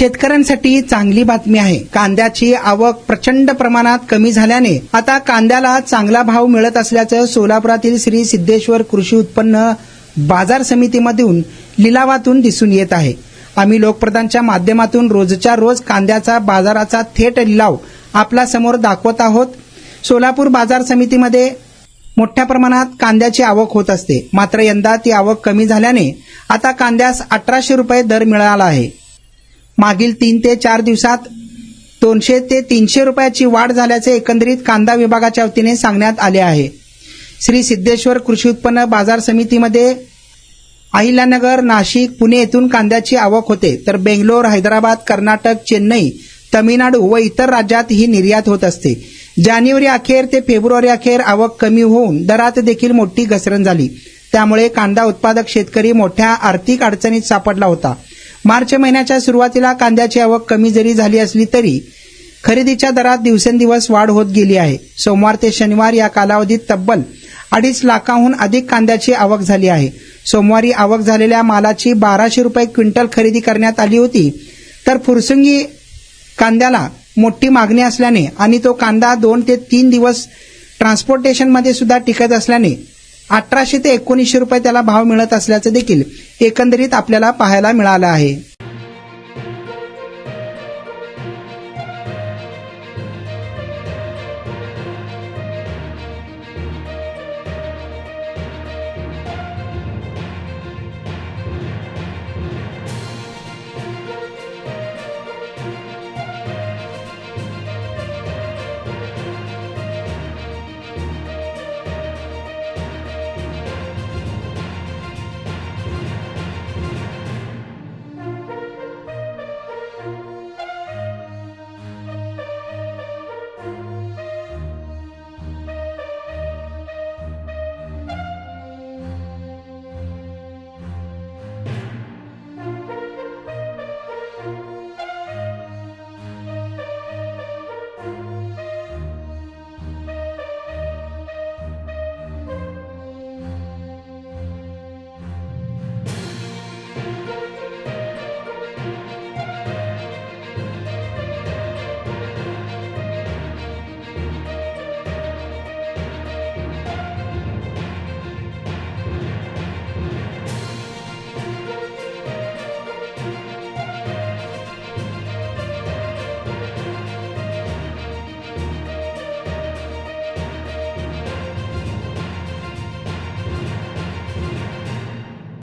शेतकऱ्यांसाठी चांगली बातमी आहे. कांद्याची आवक प्रचंड प्रमाणात कमी झाल्याने आता कांद्याला चांगला भाव मिळत असल्याचं सोलापुरातील श्री सिद्धेश्वर कृषी उत्पन्न बाजार समितीमधून लिलावातून दिसून येत आहे. आम्ही लोकप्रधानच्या माध्यमातून रोजच्या रोज कांद्याचा बाजाराचा थेट लिलाव आपल्या समोर दाखवत आहोत. सोलापूर बाजार समितीमध्ये मोठ्या प्रमाणात कांद्याची आवक होत असते. मात्र यंदा ती आवक कमी झाल्याने आता कांद्यास 1800 रुपये दर मिळाला आहे. मागील 3 ते 4 दिवसात 200 ते 300 रुपयाची वाढ झाल्याचे एकंदरीत कांदा विभागाच्या वतीने सांगण्यात आले आहे. श्री सिद्धेश्वर कृषी उत्पन्न बाजार समितीमध्ये अहिल्यानगर, नाशिक, पुणे येथून कांद्याची आवक होते, तर बेंगलोर, हैदराबाद, कर्नाटक, चेन्नई, तमिळनाडू व इतर राज्यात ही निर्यात होत असते. जानेवारी अखेर ते फेब्रुवारी अखेर आवक कमी होऊन दरात देखील मोठी घसरण झाली. त्यामुळे कांदा उत्पादक शेतकरी मोठ्या आर्थिक अडचणीत सापडला होता. मार्च महिन्याच्या सुरुवातीला कांद्याची आवक कमी जरी झाली असली तरी खरेदीच्या दरात दिवसेंदिवस वाढ होत गेली आहे. सोमवार ते शनिवार या कालावधीत तब्बल 2.5 लाखाहून अधिक कांद्याची आवक झाली आहे. सोमवारी आवक झालेल्या मालाची 1200 रुपये क्विंटल खरेदी करण्यात आली होती, तर फुरसुंगी कांद्याला मोठी मागणी असल्याने आणि तो कांदा 2 ते 3 दिवस ट्रान्सपोर्टेशनमध्ये सुद्धा टिकत असल्याने 1800 ते 1900 रुपये त्याला भाव मिळत असल्याचं देखील एकंदरीत आपल्याला पाहायला मिळालं आहे.